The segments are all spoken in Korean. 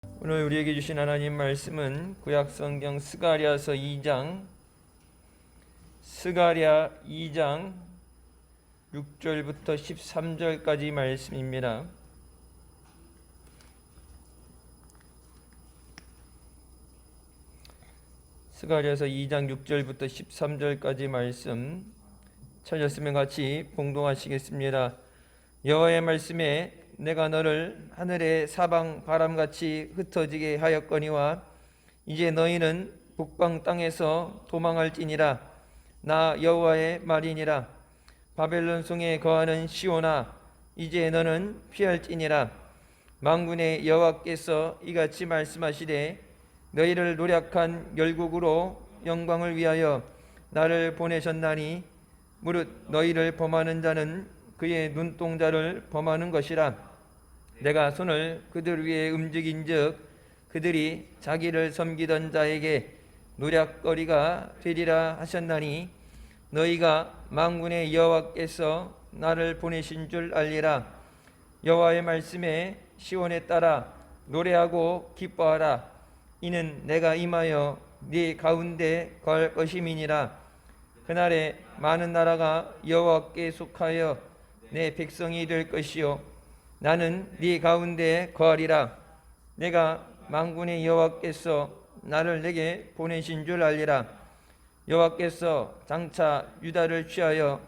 오늘 우리에게 주신 하나님 말씀은 구약성경 스가랴서 2장 6절부터 13절까지 말씀입니다. 스가랴서 2장 6절부터 13절까지 말씀 찾았으면 같이 봉독하시겠습니다. 여호와의 말씀에 내가 너를 하늘의 사방 바람같이 흩어지게 하였거니와 이제 너희는 북방 땅에서 도망할지니라. 나 여호와의 말이니라. 바벨론 성에 거하는 시온아, 이제 너는 피할지니라. 만군의 여호와께서 이같이 말씀하시되 너희를 노력한 열국으로 영광을 위하여 나를 보내셨나니 무릇 너희를 범하는 자는 그의 눈동자를 범하는 것이라. 내가 손을 그들 위에 움직인즉 그들이 자기를 섬기던 자에게 노략거리가 되리라 하셨나니 너희가 만군의 여호와께서 나를 보내신 줄 알리라. 여호와의 말씀에 시온에 따라 노래하고 기뻐하라. 이는 내가 임하여 네 가운데 거할 것임이니라. 그날에 많은 나라가 여호와께 속하여 내 백성이 될 것이요 나는 네 가운데 거하리라. 내가 만군의 여호와께서 나를 내게 보내신 줄 알리라. 여호와께서 장차 유다를 취하여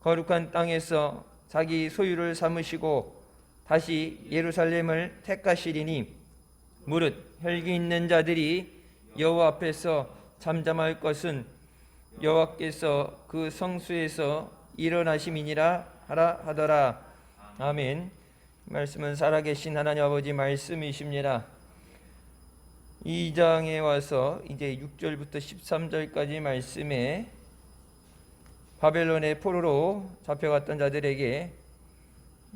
거룩한 땅에서 자기 소유를 삼으시고 다시 예루살렘을 택하시리니 무릇 혈기 있는 자들이 여호와 앞에서 잠잠할 것은 여호와께서 그 성수에서 일어나심이니라 하라 하더라. 아멘. 말씀은 살아계신 하나님 아버지 말씀이십니다. 2장에 와서 이제 6절부터 13절까지 말씀에 바벨론의 포로로 잡혀갔던 자들에게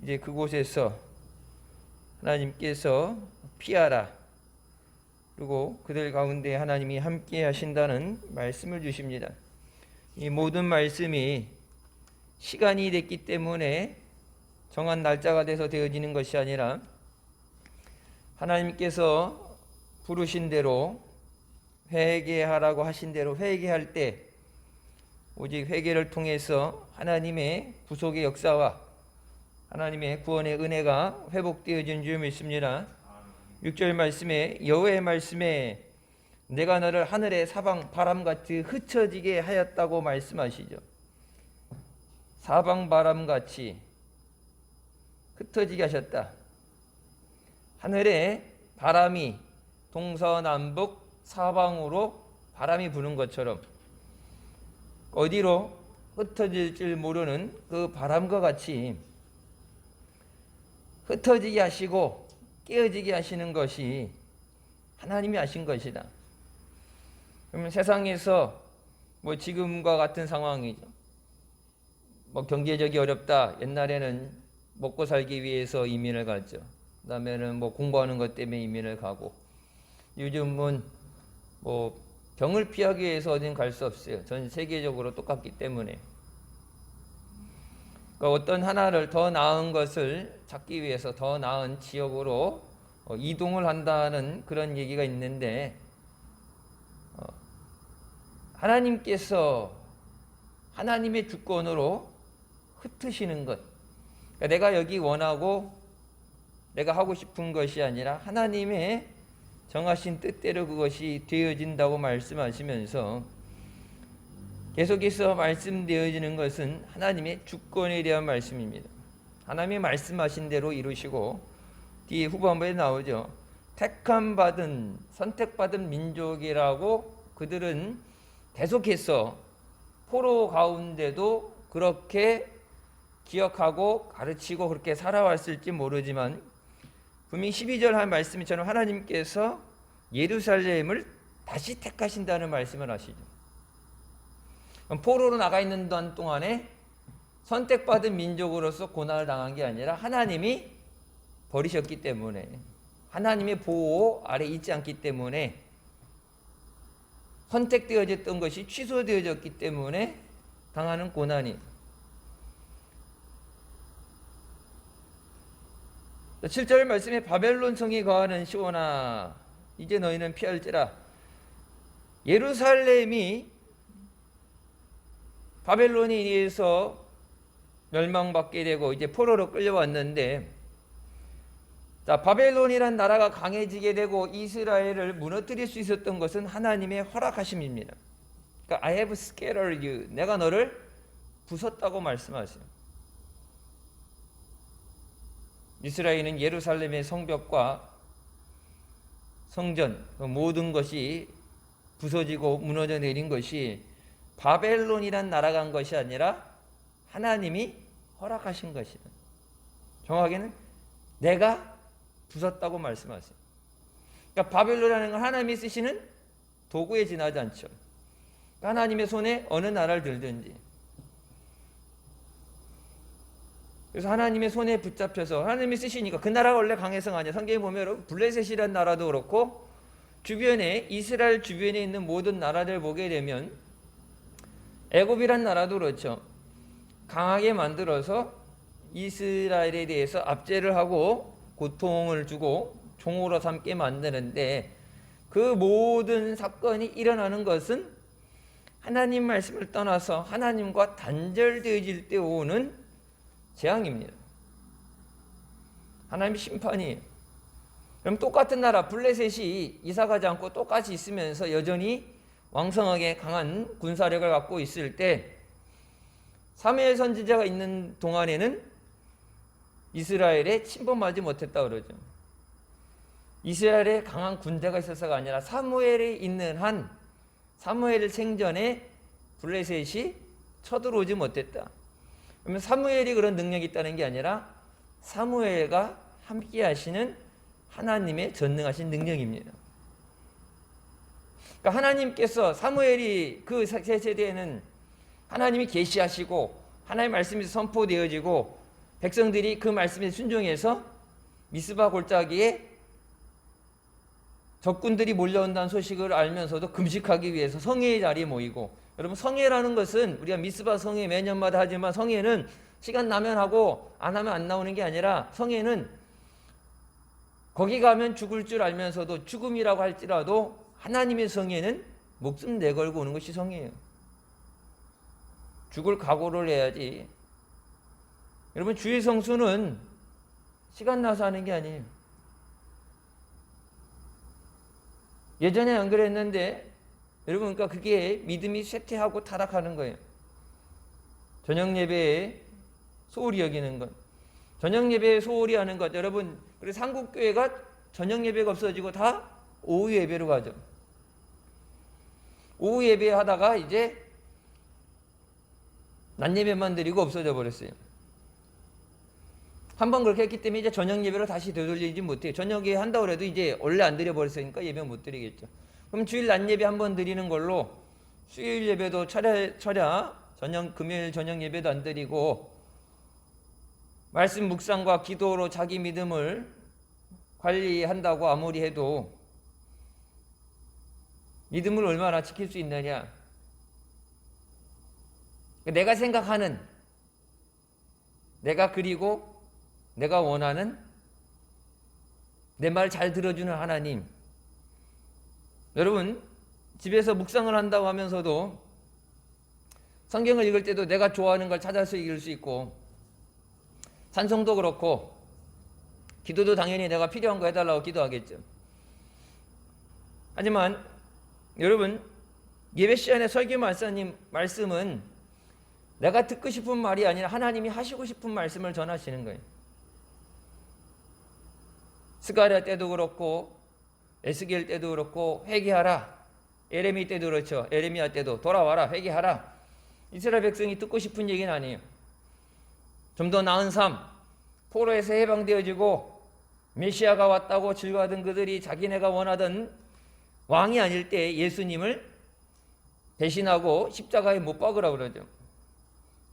이제 그곳에서 하나님께서 피하라, 그리고 그들 가운데 하나님이 함께 하신다는 말씀을 주십니다. 이 모든 말씀이 시간이 됐기 때문에 정한 날짜가 돼서 되어지는 것이 아니라 하나님께서 부르신 대로 회개하라고 하신 대로 회개할 때 오직 회개를 통해서 하나님의 구속의 역사와 하나님의 구원의 은혜가 회복되어진 줄 믿습니다. 6절 말씀에 여호와의 말씀에 내가 너를 하늘의 사방 바람같이 흩어지게 하였다고 말씀하시죠. 사방 바람같이 흩어지게 하셨다. 하늘에 바람이 동서남북 사방으로 바람이 부는 것처럼 어디로 흩어질 줄 모르는 그 바람과 같이 흩어지게 하시고 깨어지게 하시는 것이 하나님이 하신 것이다. 그러면 세상에서 지금과 같은 상황이죠. 경제적이 어렵다. 옛날에는 먹고 살기 위해서 이민을 갔죠. 그다음에는 공부하는 것 때문에 이민을 가고, 요즘은 병을 피하기 위해서 어딘 갈 수 없어요. 전 세계적으로 똑같기 때문에. 그러니까 어떤 하나를 더 나은 것을 찾기 위해서 더 나은 지역으로 이동을 한다는 그런 얘기가 있는데, 하나님께서 하나님의 주권으로 흩으시는 것, 그러니까 내가 여기 원하고 내가 하고 싶은 것이 아니라 하나님의 정하신 뜻대로 그것이 되어진다고 말씀하시면서 계속해서 말씀되어지는 것은 하나님의 주권에 대한 말씀입니다. 하나님이 말씀하신 대로 이루시고, 뒤에 후반부에 나오죠. 택함 받은 선택받은 민족이라고 그들은 계속해서 포로 가운데도 그렇게 기억하고 가르치고 그렇게 살아왔을지 모르지만 분명히 12절 한 말씀처럼 하나님께서 예루살렘을 다시 택하신다는 말씀을 하시죠. 포로로 나가 있는 동안에 선택받은 민족으로서 고난을 당한 게 아니라 하나님이 버리셨기 때문에, 하나님의 보호 아래 있지 않기 때문에, 선택되어졌던 것이 취소되어졌기 때문에 당하는 고난이, 7절 말씀에 바벨론 성에 거하는 시온아 이제 너희는 피할지라. 예루살렘이 바벨론에 의해서 멸망받게 되고 이제 포로로 끌려왔는데, 자, 바벨론이란 나라가 강해지게 되고 이스라엘을 무너뜨릴 수 있었던 것은 하나님의 허락하심입니다. 그러니까 I have scattered you, 내가 너를 부쉈다고 말씀하세요. 이스라엘은 예루살렘의 성벽과 성전 그 모든 것이 부서지고 무너져 내린 것이 바벨론이란 나라가 한 것이 아니라 하나님이 허락하신 것이다. 정확하게는 내가 부쉈다고 말씀하세요. 그러니까 바벨론이라는 건 하나님이 쓰시는 도구에 지나지 않죠. 하나님의 손에 어느 나라를 들든지, 그래서 하나님의 손에 붙잡혀서 하나님이 쓰시니까 그 나라가 원래 강해서가 아니야. 성경에 보면 여러분 블레셋이라는 나라도 그렇고 주변에 이스라엘 주변에 있는 모든 나라들 보게 되면 애굽이란 나라도 그렇죠. 강하게 만들어서 이스라엘에 대해서 압제를 하고 고통을 주고 종으로 삼게 만드는데, 그 모든 사건이 일어나는 것은 하나님 말씀을 떠나서 하나님과 단절되어질 때 오는 재앙입니다. 하나님의 심판이에요. 그럼 똑같은 나라 블레셋이 이사가지 않고 똑같이 있으면서 여전히 왕성하게 강한 군사력을 갖고 있을 때 사무엘 선지자가 있는 동안에는 이스라엘에 침범하지 못했다 그러죠. 이스라엘에 강한 군대가 있어서가 아니라 사무엘이 있는 한 사무엘 생전에 블레셋이 쳐들어오지 못했다. 그러면 사무엘이 그런 능력이 있다는 게 아니라 사무엘과 함께 하시는 하나님의 전능하신 능력입니다. 그러니까 하나님께서 사무엘이 그 세대에는 하나님이 계시하시고 하나님의 말씀이 선포되어지고 백성들이 그 말씀에 순종해서 미스바 골짜기에 적군들이 몰려온다는 소식을 알면서도 금식하기 위해서 성회의 자리에 모이고, 여러분 성회라는 것은 우리가 미스바 성회 매년마다 하지만 성회는 시간 나면 하고 안 하면 안 나오는 게 아니라 성회는 거기 가면 죽을 줄 알면서도 죽음이라고 할지라도 하나님의 성회는 목숨 내걸고 오는 것이 성회예요. 죽을 각오를 해야지. 여러분 주의 성수는 시간 나서 하는 게 아니에요. 예전에 안 그랬는데 여러분, 그러니까 그게 믿음이 쇠퇴하고 타락하는 거예요. 저녁 예배에 소홀히 여기는 것, 저녁 예배에 소홀히 하는 것. 여러분, 그래서 한국교회가 저녁 예배가 없어지고 다 오후 예배로 가죠. 오후 예배 하다가 이제 낮 예배만 드리고 없어져 버렸어요. 한번 그렇게 했기 때문에 이제 저녁 예배로 다시 되돌리지 못해요. 저녁에 한다고 해도 이제 원래 안 드려버렸으니까 예배 못 드리겠죠. 그럼 주일 낮 예배 한번 드리는 걸로 수요일 예배도 철야 금요일 저녁 예배도 안 드리고 말씀 묵상과 기도로 자기 믿음을 관리한다고 아무리 해도 믿음을 얼마나 지킬 수 있느냐. 내가 생각하는, 내가 그리고 내가 원하는, 내 말 잘 들어주는 하나님. 여러분 집에서 묵상을 한다고 하면서도 성경을 읽을 때도 내가 좋아하는 걸 찾아서 읽을 수 있고, 찬송도 그렇고 기도도 당연히 내가 필요한 거 해달라고 기도하겠죠. 하지만 여러분 예배 시간에 설교 말씀은 내가 듣고 싶은 말이 아니라 하나님이 하시고 싶은 말씀을 전하시는 거예요. 스가랴 때도 그렇고 에스겔 때도 그렇고 회개하라. 에레미 때도 그렇죠. 에레미야 때도 돌아와라, 회개하라. 이스라엘 백성이 듣고 싶은 얘기는 아니에요. 좀 더 나은 삶, 포로에서 해방되어지고 메시아가 왔다고 즐거워하던 그들이 자기네가 원하던 왕이 아닐 때 예수님을 대신하고 십자가에 못 박으라고 그러죠.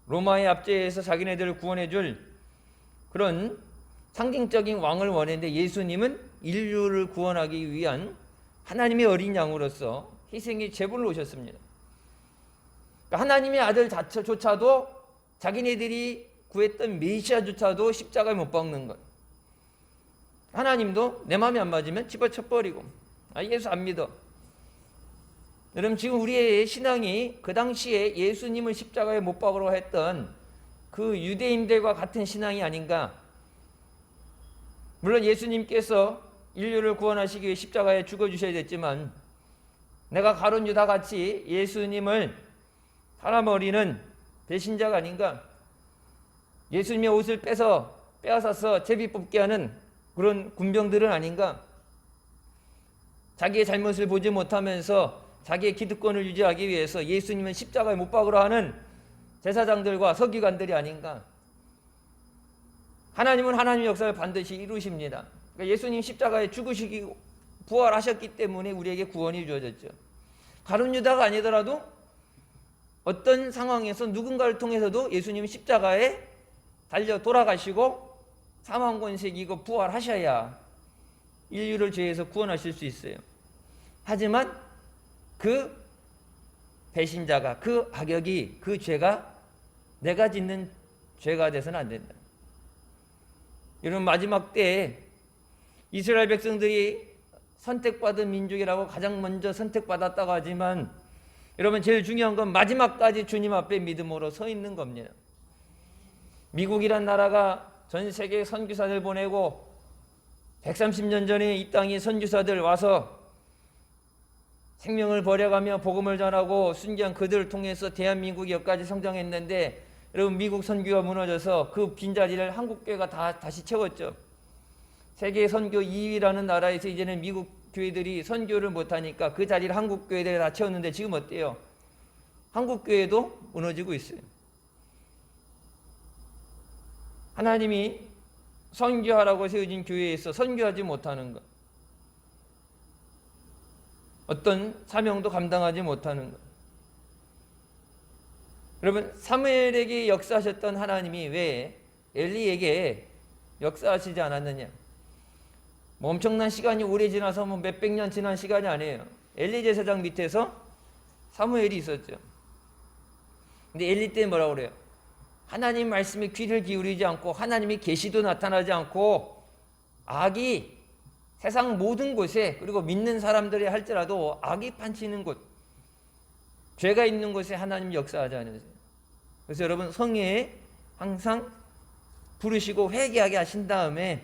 로마의 압제에서 자기네들을 구원해줄 그런 상징적인 왕을 원했는데 예수님은 인류를 구원하기 위한 하나님의 어린 양으로서 희생의 제물로 오셨습니다. 그러니까 하나님의 아들 자체조차도 자기네들이 구했던 메시아조차도 십자가에 못 박는 것. 하나님도 내 마음에 안 맞으면 집어쳐버리고, 예수 안 믿어. 여러분, 지금 우리의 신앙이 그 당시에 예수님을 십자가에 못 박으러 했던 그 유대인들과 같은 신앙이 아닌가. 물론 예수님께서 인류를 구원하시기 위해 십자가에 죽어주셔야 됐지만, 내가 가룟 유다 같이 예수님을 팔아버리는 배신자가 아닌가. 예수님의 옷을 빼앗아서 제비 뽑게 하는 그런 군병들은 아닌가. 자기의 잘못을 보지 못하면서 자기의 기득권을 유지하기 위해서 예수님은 십자가에 못 박으러 하는 제사장들과 서기관들이 아닌가. 하나님은 하나님의 역사를 반드시 이루십니다. 그러니까 예수님 십자가에 죽으시고 부활하셨기 때문에 우리에게 구원이 주어졌죠. 가룟 유다가 아니더라도 어떤 상황에서 누군가를 통해서도 예수님 십자가에 달려 돌아가시고 사망 권세 이기고 부활하셔야 인류를 죄에서 구원하실 수 있어요. 하지만 그 배신자가, 그 악역이, 그 죄가 내가 짓는 죄가 돼서는 안 된다. 여러분, 마지막 때에 이스라엘 백성들이 선택받은 민족이라고 가장 먼저 선택받았다고 하지만, 여러분, 제일 중요한 건 마지막까지 주님 앞에 믿음으로 서 있는 겁니다. 미국이란 나라가 전 세계에 선교사들 보내고 130년 전에 이 땅에 선교사들 와서 생명을 버려가며 복음을 전하고 순교한 그들을 통해서 대한민국이 여기까지 성장했는데, 여러분, 미국 선교가 무너져서 그 빈자리를 한국교회가 다시 채웠죠. 세계 선교 2위라는 나라에서 이제는 미국 교회들이 선교를 못하니까 그 자리를 한국교회들이 다 채웠는데 지금 어때요? 한국교회도 무너지고 있어요. 하나님이 선교하라고 세워진 교회에서 선교하지 못하는 것, 어떤 사명도 감당하지 못하는 것. 여러분, 사무엘에게 역사하셨던 하나님이 왜 엘리에게 역사하시지 않았느냐? 뭐 엄청난 시간이 오래 지나서 뭐 몇백 년 지난 시간이 아니에요. 엘리 제사장 밑에서 사무엘이 있었죠. 근데 엘리 때 뭐라고 그래요? 하나님 말씀에 귀를 기울이지 않고 하나님이 계시도 나타나지 않고 악이 세상 모든 곳에, 그리고 믿는 사람들이 할지라도 악이 판치는 곳, 죄가 있는 곳에 하나님 역사하지 않으세요. 그래서 여러분, 성회에 항상 부르시고 회개하게 하신 다음에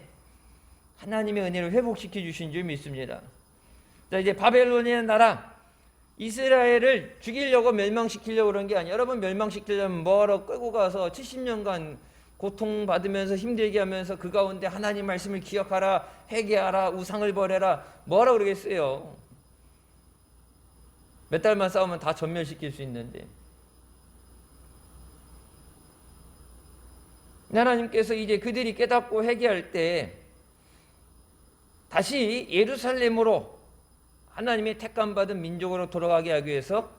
하나님의 은혜를 회복시켜 주신 줄 믿습니다. 자, 이제 바벨론이라는 나라, 이스라엘을 죽이려고 멸망시키려고 그런 게 아니에요. 여러분, 멸망시키려면 뭐하러 끌고 가서 70년간 고통받으면서 힘들게 하면서 그 가운데 하나님 말씀을 기억하라, 회개하라, 우상을 버려라, 뭐하러 그러겠어요. 몇 달만 싸우면 다 전멸시킬 수 있는데. 하나님께서 이제 그들이 깨닫고 회개할 때 다시 예루살렘으로, 하나님의 택감받은 민족으로 돌아가게 하기 위해서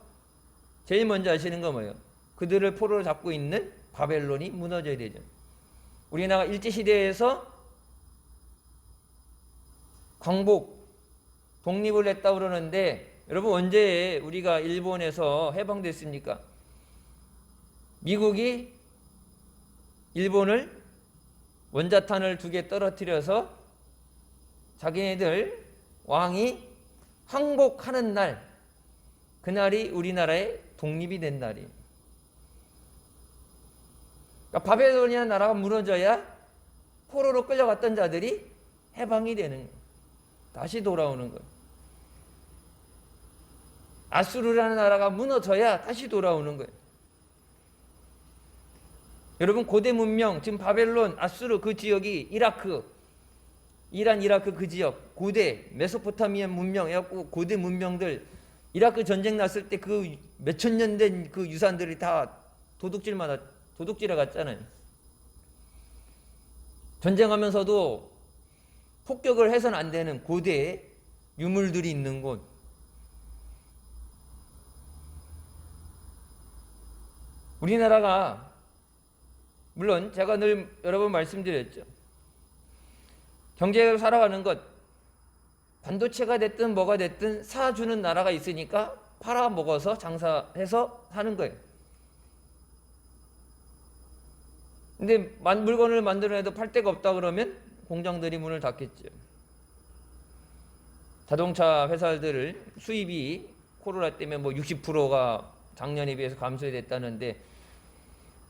제일 먼저 하시는 건 뭐예요? 그들을 포로로 잡고 있는 바벨론이 무너져야 되죠. 우리나라 일제시대에서 광복, 독립을 했다고 그러는데, 여러분, 언제 우리가 일본에서 해방됐습니까? 미국이 일본을 원자탄을 2개 떨어뜨려서 자기네들 왕이 항복하는 날, 그날이 우리나라의 독립이 된 날이에요. 그러니까 바벨론이라는 나라가 무너져야 포로로 끌려갔던 자들이 해방이 되는 거예요. 다시 돌아오는 거예요. 아수르라는 나라가 무너져야 다시 돌아오는 거예요. 여러분, 고대 문명, 지금 바벨론, 아수르 그 지역이 이란, 이라크 그 지역, 고대 메소포타미아 문명, 해갖고 고대 문명들, 이라크 전쟁 났을 때 그 몇천 년 된 그 유산들이 다 도둑질해 갔잖아요. 전쟁하면서도 폭격을 해서는 안 되는 고대 유물들이 있는 곳. 우리나라가, 물론 제가 늘 여러 번 말씀드렸죠. 경제로 살아가는 것, 반도체가 됐든 뭐가 됐든 사주는 나라가 있으니까 팔아먹어서 장사해서 사는 거예요. 근데 물건을 만들어내도 팔 데가 없다 그러면 공장들이 문을 닫겠죠. 자동차 회사들 수입이 코로나 때문에 뭐 60%가 작년에 비해서 감소됐다는데,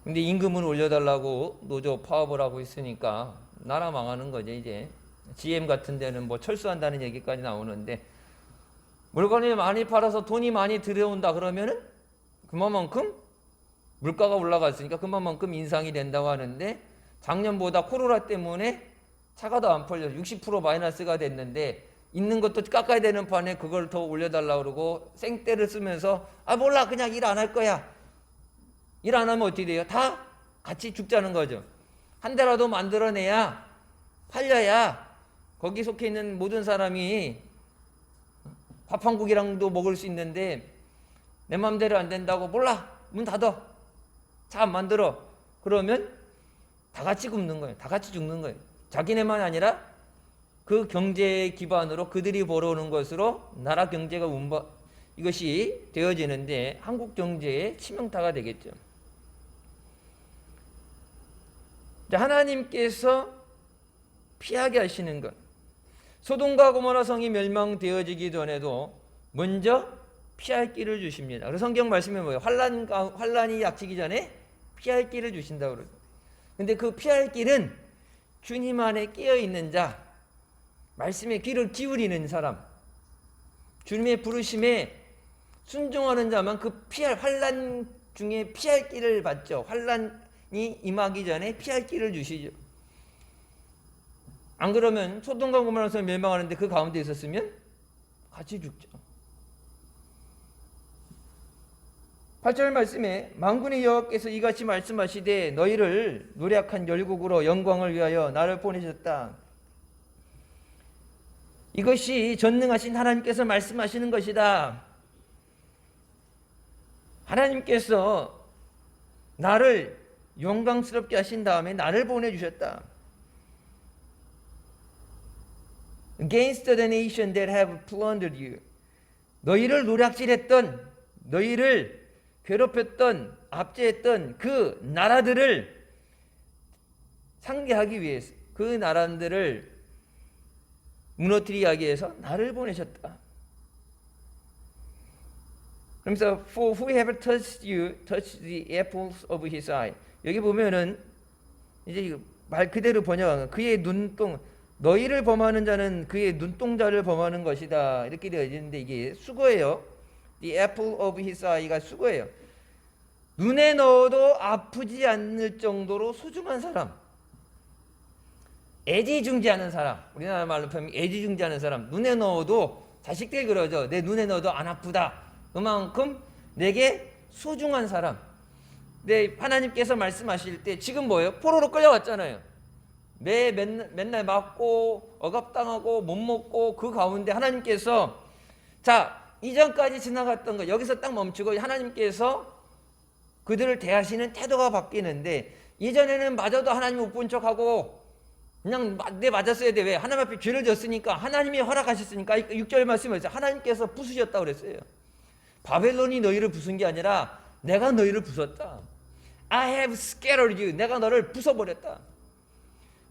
근데 임금을 올려달라고 노조 파업을 하고 있으니까 나라 망하는 거죠. 이제 GM 같은 데는 뭐 철수한다는 얘기까지 나오는데, 물건을 많이 팔아서 돈이 많이 들어온다 그러면은 그만큼 물가가 올라갔으니까 그만큼 인상이 된다고 하는데, 작년보다 코로나 때문에 차가 더 안 팔려서 60% 마이너스가 됐는데, 있는 것도 깎아야 되는 판에 그걸 더 올려달라고 그러고 생떼를 쓰면서 몰라 그냥 일 안 할 거야. 일 안 하면 어떻게 돼요? 다 같이 죽자는 거죠. 한 대라도 만들어내야, 팔려야 거기 속해 있는 모든 사람이 밥 한 국이랑도 먹을 수 있는데, 내 맘대로 안 된다고 몰라 문 닫아, 차 안 만들어, 그러면 다 같이 굶는 거예요. 다 같이 죽는 거예요. 자기네만 아니라 그 경제 기반으로 그들이 벌어오는 것으로 나라 경제가 이것이 되어지는데 한국 경제의 치명타가 되겠죠. 하나님께서 피하게 하시는 것, 소돔과 고모라 성이 멸망되어지기 전에도 먼저 피할 길을 주십니다. 그래서 성경 말씀에 뭐예요? 환란이 닥치기 전에 피할 길을 주신다고 그러죠. 근데 그 피할 길은 주님 안에 깨어 있는 자, 말씀에 귀를 기울이는 사람, 주님의 부르심에 순종하는 자만 그 환란 중에 피할 길을 받죠. 환란이 임하기 전에 피할 길을 주시죠. 안 그러면 소돔과 고모라 성이 멸망하는데 그 가운데 있었으면 같이 죽죠. 8절 말씀에 만군의 여호와께서 이같이 말씀하시되 너희를 노력한 열국으로 영광을 위하여 나를 보내셨다. 이것이 전능하신 하나님께서 말씀하시는 것이다. 하나님께서 나를 영광스럽게 하신 다음에 나를 보내주셨다. Against the nation that have plundered you. 너희를 노략질했던, 너희를 괴롭혔던, 압제했던 그 나라들을 상대하기 위해서, 그 나라들을 무너뜨리기 위해서 나를 보내셨다. 그러면서 For who have touched you, touched the apples of his eye. 여기 보면은 이제 말 그대로 번역한 그의 눈동, 너희를 범하는 자는 그의 눈동자를 범하는 것이다, 이렇게 되어 있는데 이게 수거예요. The apple of his eye가 수거예요. 눈에 넣어도 아프지 않을 정도로 소중한 사람, 애지중지하는 사람, 우리나라 말로 표현하면 애지중지하는 사람. 눈에 넣어도, 자식들 그러죠. 내 눈에 넣어도 안 아프다. 그만큼 내게 소중한 사람. 근데 하나님께서 말씀하실 때 지금 뭐예요? 포로로 끌려왔잖아요. 맨날 맞고 억압당하고 못 먹고 그 가운데 하나님께서, 자, 이전까지 지나갔던 거 여기서 딱 멈추고 하나님께서 그들을 대하시는 태도가 바뀌는데, 이전에는 마저도 하나님 못 본 척하고 그냥 내 맞았어야 돼. 왜? 하나님 앞에 죄를 졌으니까, 하나님이 허락하셨으니까. 6절 말씀에서 하나님께서 부수셨다고 그랬어요. 바벨론이 너희를 부순 게 아니라 내가 너희를 부쉈다. I have scattered you. 내가 너를 부숴버렸다.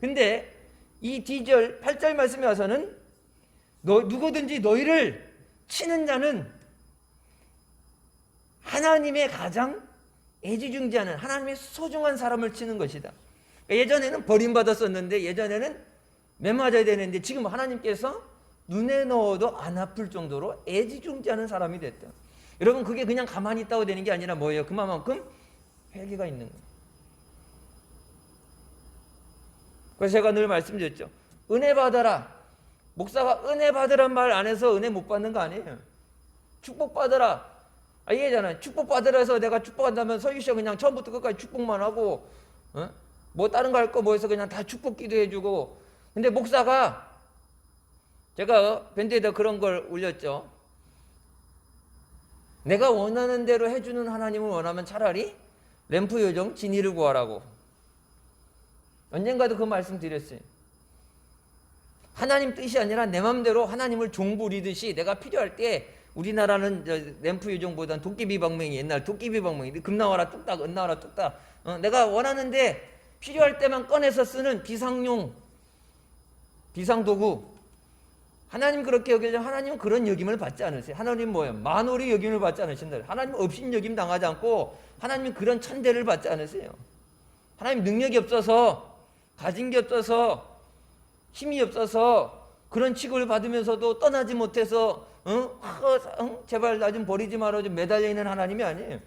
근데 이 D절 8절 말씀에 와서는 누구든지 너희를 치는 자는 하나님의 가장 애지중지하는, 하나님의 소중한 사람을 치는 것이다. 예전에는 버림받았었는데, 예전에는 매맞아야 되는데, 지금 하나님께서 눈에 넣어도 안 아플 정도로 애지중지하는 사람이 됐다. 여러분, 그게 그냥 가만히 있다고 되는 게 아니라 뭐예요? 그만큼 회개가 있는 거예요. 그래서 제가 늘 말씀드렸죠. 은혜 받아라. 목사가 은혜 받으란 말 안 해서 은혜 못 받는 거 아니에요. 축복 받으라. 이해잖아요. 축복 받으라 해서 내가 축복한다면 서유 씨가 그냥 처음부터 끝까지 축복만 하고, 뭐 다른 거 할 거 뭐 해서 그냥 다 축복 기도해주고. 근데 목사가, 제가 밴드에다 그런 걸 올렸죠. 내가 원하는 대로 해주는 하나님을 원하면 차라리 램프 요정 진이를 구하라고. 언젠가도 그 말씀 드렸어요. 하나님 뜻이 아니라 내 맘대로 하나님을 종부리듯이 내가 필요할 때, 우리나라는 램프 요정보다는 도깨비 방맹이, 옛날 도깨비 방맹이 금 나와라 뚝딱, 은 나와라 뚝딱. 내가 원하는데 필요할 때만 꺼내서 쓰는 비상용 비상도구. 하나님 그렇게 여기죠. 하나님은 그런 여김을 받지 않으세요. 하나님 뭐예요? 만월의 여김을 받지 않으신다. 하나님 없인 여김 당하지 않고 하나님은 그런 천대를 받지 않으세요. 하나님 능력이 없어서, 가진 게 없어서, 힘이 없어서 그런 취급을 받으면서도 떠나지 못해서 제발 나 좀 버리지 마라 좀 매달려 있는 하나님이 아니에요.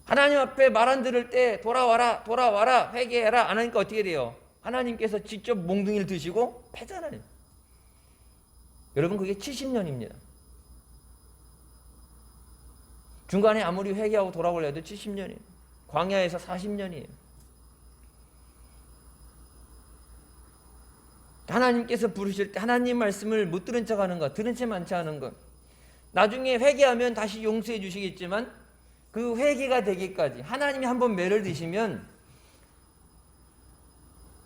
하나님 앞에 말 안 들을 때 돌아와라 회개해라 안 하니까 어떻게 돼요? 하나님께서 직접 몽둥이를 드시고 패잖아요. 여러분 그게 70년입니다. 중간에 아무리 회개하고 돌아오려 해도 70년이에요. 광야에서 40년이에요. 하나님께서 부르실 때 하나님 말씀을 못 들은 척 하는 것, 들은 채 많지 않은 것. 나중에 회개하면 다시 용서해 주시겠지만 그 회개가 되기까지 하나님이 한번 매를 드시면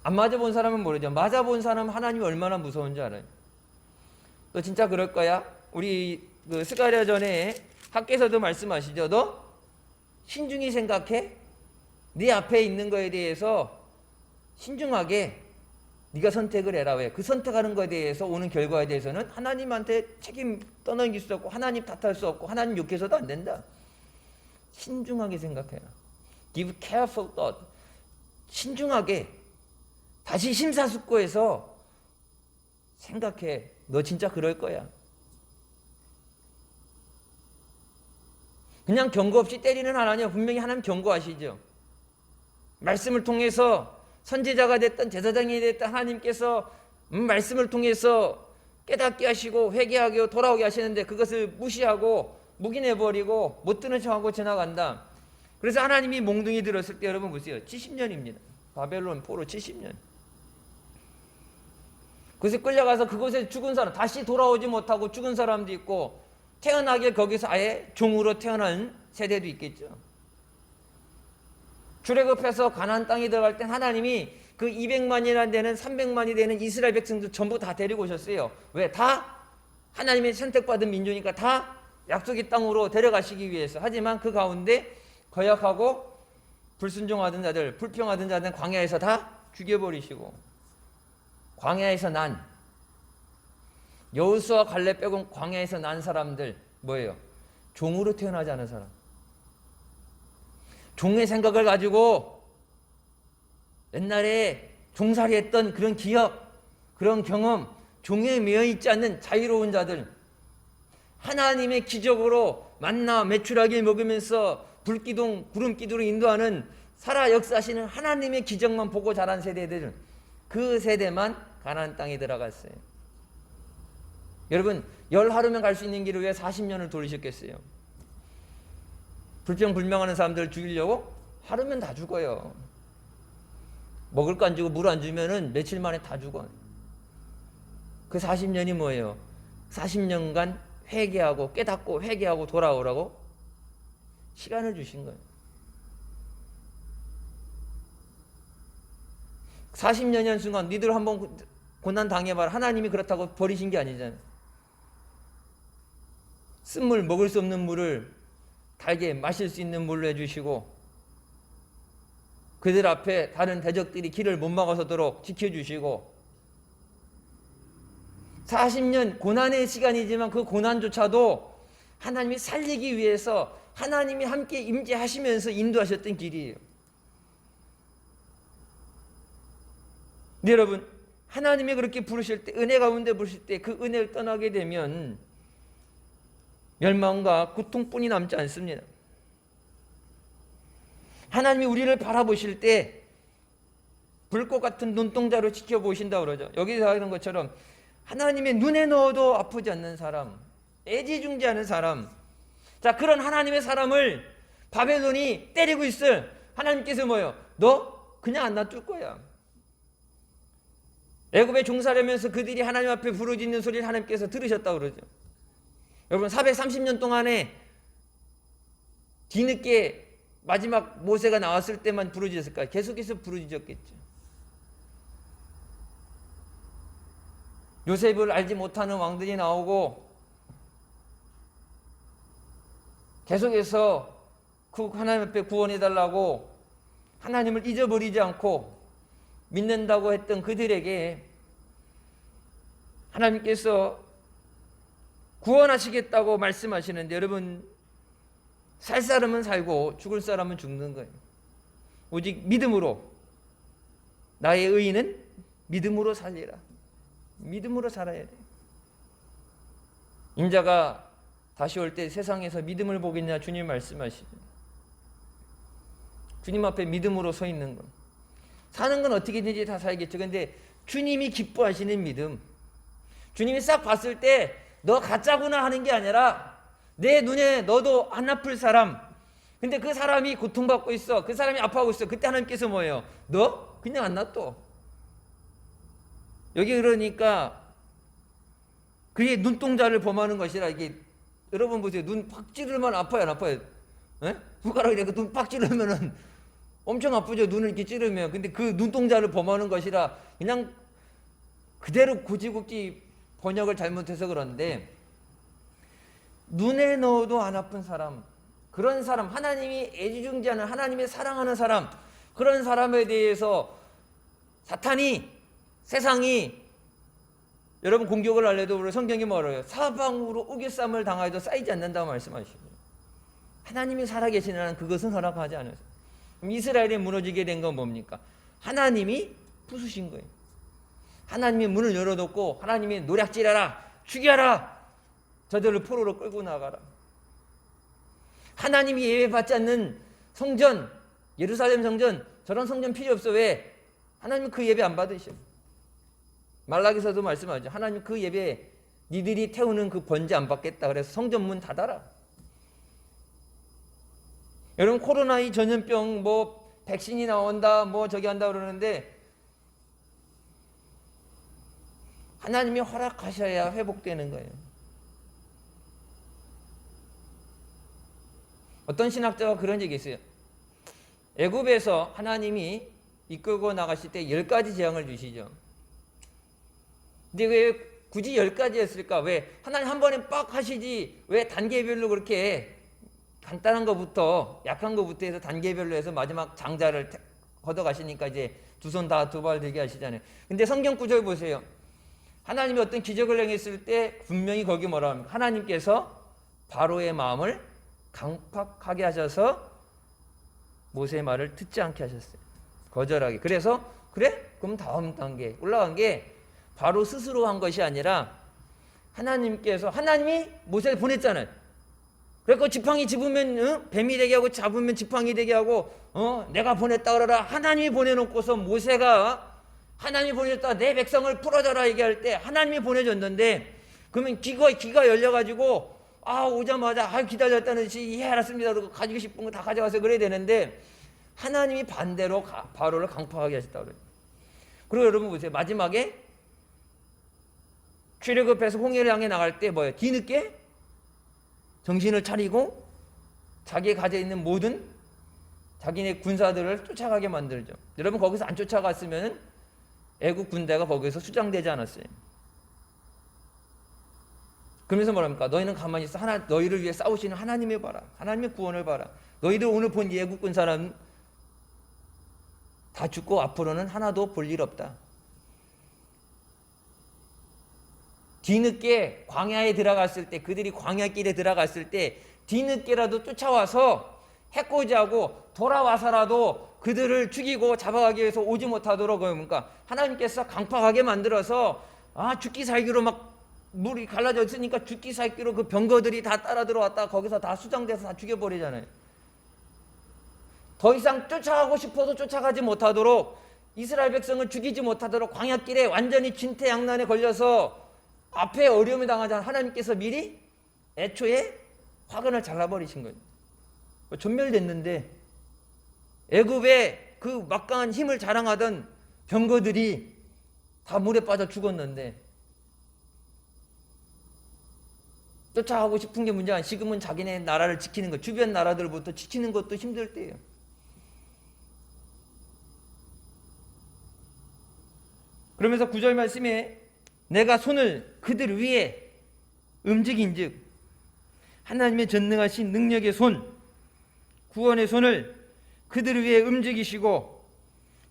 안 맞아본 사람은 모르죠. 맞아본 사람은 하나님이 얼마나 무서운지 알아요. 너 진짜 그럴 거야? 우리 그 스가랴 전에 학교에서도 말씀하시죠. 너 신중히 생각해. 네 앞에 있는 거에 대해서 신중하게 네가 선택을 해라. 왜? 그 선택하는 거에 대해서 오는 결과에 대해서는 하나님한테 책임 떠넘길 수 없고 하나님 탓할 수 없고 하나님 욕해서도 안 된다. 신중하게 생각해라. Give careful thought. 신중하게 다시 심사숙고해서 생각해. 너 진짜 그럴 거야. 그냥 경고 없이 때리는 하나님, 분명히 하나님 경고하시죠. 말씀을 통해서 선지자가 됐든 제사장이 됐든 하나님께서 말씀을 통해서 깨닫게 하시고 회개하게 하고 돌아오게 하시는데 그것을 무시하고 묵인해버리고 못 듣는 척하고 지나간다. 그래서 하나님이 몽둥이 들었을 때 여러분 보세요. 70년입니다. 바벨론 포로 70년. 그래서 끌려가서 그곳에 죽은 사람, 다시 돌아오지 못하고 죽은 사람도 있고 태어나길 거기서 아예 종으로 태어난 세대도 있겠죠. 출애굽해서 가나안 땅에 들어갈 땐 하나님이 그 200만이나 되는 300만이 되는 이스라엘 백성들 전부 다 데리고 오셨어요. 왜? 다 하나님의 선택받은 민족이니까 다 약속의 땅으로 데려가시기 위해서. 하지만 그 가운데 거역하고 불순종하던 자들, 불평하던 자들은 광야에서 다 죽여버리시고 광야에서 난 여호수아 갈렙 빼고 광야에서 난 사람들 뭐예요? 종으로 태어나지 않은 사람. 종의 생각을 가지고 옛날에 종살이 했던 그런 기억, 그런 경험, 종에 매여 있지 않는 자유로운 자들, 하나님의 기적으로 만나 메추라기 먹으면서 불기둥, 구름기둥으로 인도하는 살아 역사하시는 하나님의 기적만 보고 자란 세대들은 그 세대만 가나안 땅에 들어갔어요. 여러분, 열 하루면 갈 수 있는 길을 왜 40년을 돌리셨겠어요? 불평불명하는 사람들을 죽이려고? 하루면 다 죽어요. 먹을 거 안 주고 물 안 주면은 며칠 만에 다 죽어. 그 40년이 뭐예요? 40년간 회개하고 깨닫고 회개하고 돌아오라고 시간을 주신 거예요. 40년이라는 순간 니들 한번 고난 당해봐라. 하나님이 그렇다고 버리신 게 아니잖아요. 쓴물, 먹을 수 없는 물을 달게 마실 수 있는 물로 해주시고 그들 앞에 다른 대적들이 길을 못 막아서도록 지켜주시고 40년 고난의 시간이지만 그 고난조차도 하나님이 살리기 위해서 하나님이 함께 임재하시면서 인도하셨던 길이에요. 네, 여러분, 하나님이 그렇게 부르실 때, 은혜 가운데 부르실 때 그 은혜를 떠나게 되면 멸망과 고통뿐이 남지 않습니다. 하나님이 우리를 바라보실 때 불꽃 같은 눈동자로 지켜보신다고 그러죠. 여기서 하는 것처럼 하나님의 눈에 넣어도 아프지 않는 사람, 애지중지하는 사람. 자, 그런 하나님의 사람을 바벨론이 때리고 있을 하나님께서 뭐예요? 너 그냥 안 놔둘 거야. 애굽에 종살이하면서 그들이 하나님 앞에 부르짖는 소리를 하나님께서 들으셨다고 그러죠. 여러분 430년 동안에 뒤늦게 마지막 모세가 나왔을 때만 부르짖었을까요? 계속해서 부르짖었겠죠. 요셉을 알지 못하는 왕들이 나오고 계속해서 그 하나님 앞에 구원해달라고 하나님을 잊어버리지 않고 믿는다고 했던 그들에게 하나님께서 구원하시겠다고 말씀하시는데, 여러분, 살 사람은 살고 죽을 사람은 죽는 거예요. 오직 믿음으로, 나의 의인은 믿음으로 살리라. 믿음으로 살아야 돼. 인자가 다시 올 때 세상에서 믿음을 보겠냐, 주님 말씀하시죠. 주님 앞에 믿음으로 서 있는 것. 사는 건 어떻게든지 다 살겠죠. 근데 주님이 기뻐하시는 믿음, 주님이 싹 봤을 때 너 가짜구나 하는 게 아니라 내 눈에 너도 안 아플 사람, 근데 그 사람이 고통받고 있어, 그 사람이 아파하고 있어. 그때 하나님께서 뭐예요? 너 그냥 안 놔둬. 여기 그러니까 그의 눈동자를 범하는 것이라. 이게 여러분 보세요. 눈 팍 찌르면 아파요, 안 아파요? 손가락에 눈 팍 찌르면은 엄청 아프죠. 눈을 이렇게 찌르면. 근데 그 눈동자를 범하는 것이라, 그냥 그대로 고지국지 번역을 잘못해서 그런데, 눈에 넣어도 안 아픈 사람, 그런 사람, 하나님이 애지중지하는, 하나님이 사랑하는 사람, 그런 사람에 대해서 사탄이, 세상이 여러분 공격을 하려도 우리 성경이 뭐래요? 사방으로 우겨쌈을 당하여도 쌓이지 않는다고 말씀하시고, 하나님이 살아계시는 한 그것은 허락하지 않으세요. 그럼 이스라엘이 무너지게 된 건 뭡니까? 하나님이 부수신 거예요. 하나님이 문을 열어놓고 하나님이 노략질하라, 죽여라, 저들을 포로로 끌고 나가라. 하나님이 예배받지 않는 성전, 예루살렘 성전, 저런 성전 필요 없어. 왜? 하나님은 그 예배 안 받으셔. 말라기서도 말씀하죠. 하나님 그 예배 니들이 태우는 그 번제 안 받겠다. 그래서 성전 문 닫아라. 여러분, 코로나 이 전염병 뭐 백신이 나온다, 뭐 저기 한다 그러는데, 하나님이 허락하셔야 회복되는 거예요. 어떤 신학자가 그런 적이 있어요. 애굽에서 하나님이 이끌고 나가실 때 10가지 재앙을 주시죠. 근데 왜 굳이 10가지였을까? 왜 하나님 한 번에 빡 하시지, 왜 단계별로 그렇게 간단한 것부터, 약한 것부터 해서 단계별로 해서 마지막 장자를 걷어가시니까 이제 두 손 다 두 발 들게 하시잖아요. 근데 성경 구절 보세요. 하나님이 어떤 기적을 행했을 때 분명히 거기 뭐라 합니까? 하나님께서 바로의 마음을 강팍하게 하셔서 모세의 말을 듣지 않게 하셨어요. 거절하게. 그래서 그래? 그럼 다음 단계 올라간 게 바로 스스로 한 것이 아니라 하나님이 모세를 보냈잖아요. 그래서 지팡이 집으면 뱀이 되게 하고, 잡으면 지팡이 되게 하고, 내가 보냈다 그러라. 하나님이 보내놓고서 모세가 하나님이 보내줬다, 내 백성을 풀어줘라 얘기할 때 하나님이 보내줬는데, 그러면 귀가 열려가지고 오자마자 기다렸다는 듯이 알았습니다 그러고 가지고 싶은 거 다 가져가서 그래야 되는데, 하나님이 반대로 바로를 강팍하게 하셨다고 그래요. 그리고 여러분 보세요. 마지막에 출애굽해서 홍해를 향해 나갈 때 뭐예요? 뒤늦게 정신을 차리고 자기의 가지고 있는 모든 자기네 군사들을 쫓아가게 만들죠. 여러분, 거기서 안 쫓아갔으면 애국 군대가 거기서 수장되지 않았어요. 그러면서 뭐랍니까? 너희는 가만히 있어. 너희를 위해 싸우시는 하나님을 봐라. 하나님의 구원을 봐라. 너희들 오늘 본 애국군 사람 다 죽고 앞으로는 하나도 볼 일 없다. 뒤늦게 광야에 들어갔을 때, 그들이 광야길에 들어갔을 때 뒤늦게라도 쫓아와서 해코지하고 돌아와서라도 그들을 죽이고 잡아가기 위해서 오지 못하도록, 그러니까 하나님께서 강팍하게 만들어서 죽기 살기로 막 물이 갈라져 있으니까 죽기 살기로 그 병거들이 다 따라 들어왔다 거기서 다 수장돼서 다 죽여버리잖아요. 더 이상 쫓아가고 싶어도 쫓아가지 못하도록, 이스라엘 백성을 죽이지 못하도록 광야길에 완전히 진퇴양난에 걸려서 앞에 어려움을 당하자 하나님께서 미리 애초에 화근을 잘라버리신 거예요. 전멸됐는데 애굽의 그 막강한 힘을 자랑하던 병거들이 다 물에 빠져 죽었는데, 쫓아가고 싶은 게 문제가 아니라 지금은 자기네 나라를 지키는 것, 주변 나라들부터 지키는 것도 힘들 때예요. 그러면서 9절 말씀에 내가 손을 그들 위에 움직인즉, 하나님의 전능하신 능력의 손, 구원의 손을 그들 위에 움직이시고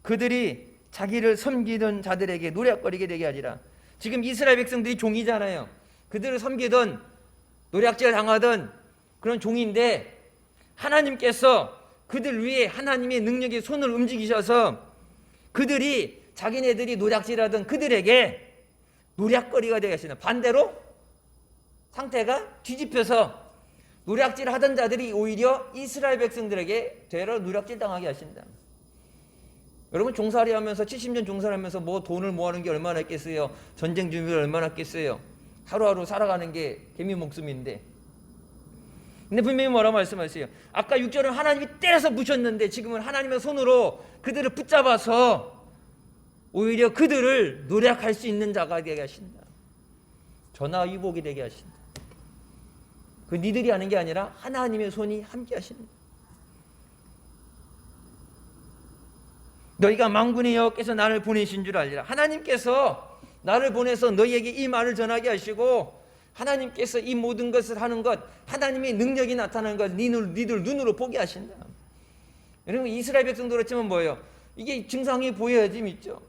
그들이 자기를 섬기던 자들에게 노략거리게 되게 하리라. 지금 이스라엘 백성들이 종이잖아요. 그들을 섬기던 노략질 당하던 그런 종인데 하나님께서 그들 위에 하나님의 능력의 손을 움직이셔서 그들이 자기네들이 노략질하던 그들에게 노략거리가 되게 하시는, 반대로 상태가 뒤집혀서 노략질 하던 자들이 오히려 이스라엘 백성들에게 되려 노략질 당하게 하신다. 여러분 종살이 하면서 70년 종살이 하면서 뭐 돈을 모아놓은 게 얼마나 있겠어요? 전쟁 준비를 얼마나 했겠어요? 하루하루 살아가는 게 개미 목숨인데, 근데 분명히 뭐라고 말씀하세요? 아까 6절은 하나님이 때려서 부셨는데 지금은 하나님의 손으로 그들을 붙잡아서 오히려 그들을 노략할 수 있는 자가 되게 하신다. 전화위복이 되게 하신다. 그 니들이 하는 게 아니라 하나님의 손이 함께 하신다. 너희가 만군의 여호와께서 나를 보내신 줄 알리라. 하나님께서 나를 보내서 너희에게 이 말을 전하게 하시고, 하나님께서 이 모든 것을 하는 것, 하나님의 능력이 나타나는 것 니들 눈으로 보게 하신다. 여러분 이스라엘 백성도 그렇지만 뭐예요? 이게 증상이 보여야지 믿죠.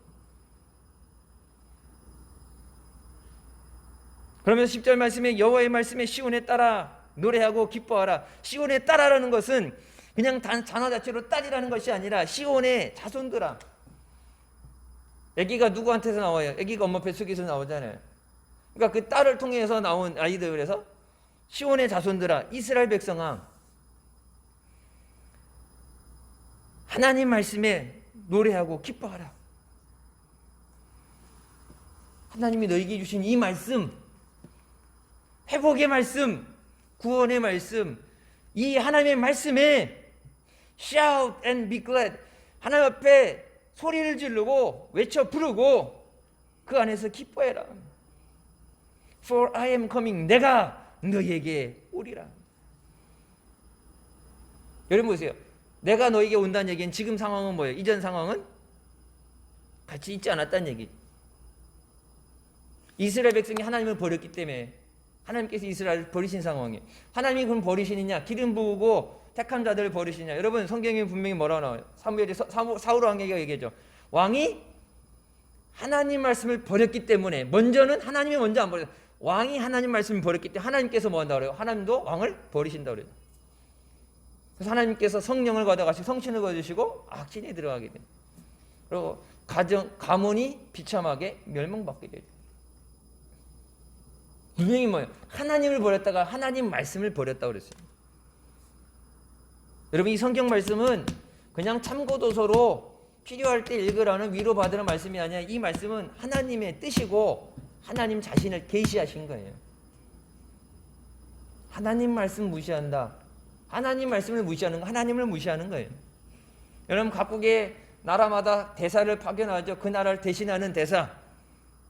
그러면서 10절 말씀에 여호와의 말씀에 시온에 따라 노래하고 기뻐하라. 시온에 따라라는 것은 그냥 단어 자체로 딸이라는 것이 아니라 시온의 자손들아. 아기가 누구한테서 나와요? 아기가 엄마 뱃속에서 나오잖아요. 그러니까 그 딸을 통해서 나온 아이들, 그래서 시온의 자손들아, 이스라엘 백성아, 하나님 말씀에 노래하고 기뻐하라. 하나님이 너에게 주신 이 말씀, 회복의 말씀, 구원의 말씀, 이 하나님의 말씀에 shout and be glad, 하나님 앞에 소리를 지르고 외쳐 부르고 그 안에서 기뻐해라. For I am coming, 내가 너에게 오리라. 여러분 보세요. 내가 너에게 온다는 얘기는 지금 상황은 뭐예요? 이전 상황은 같이 있지 않았다는 얘기. 이스라엘 백성이 하나님을 버렸기 때문에 하나님께서 이스라엘을 버리신 상황이에요. 하나님이 그럼 버리시느냐? 기름 부으고 택한 자들을 버리시냐? 여러분 성경에 분명히 뭐라고 나와요? 사무엘이 사울 왕에게 얘기하죠. 왕이 하나님 말씀을 버렸기 때문에, 먼저는 하나님이 먼저 안 버렸어요. 왕이 하나님 말씀을 버렸기 때문에 하나님께서 뭐 한다고 그래요? 하나님도 왕을 버리신다고 그래요. 그래서 하나님께서 성령을 받아가시고 성신을 거두시고 악신이 들어가게 돼요. 그리고 가문이 비참하게 멸망받게 돼요. 분명히 뭐예요? 하나님을 버렸다가 하나님 말씀을 버렸다고 그랬어요. 여러분 이 성경 말씀은 그냥 참고도서로 필요할 때 읽으라는 위로받으는 말씀이 아니라 이 말씀은 하나님의 뜻이고 하나님 자신을 계시하신 거예요. 하나님 말씀 무시한다. 하나님 말씀을 무시하는 거, 하나님을 무시하는 거예요. 여러분 각국의 나라마다 대사를 파견하죠. 그 나라를 대신하는 대사,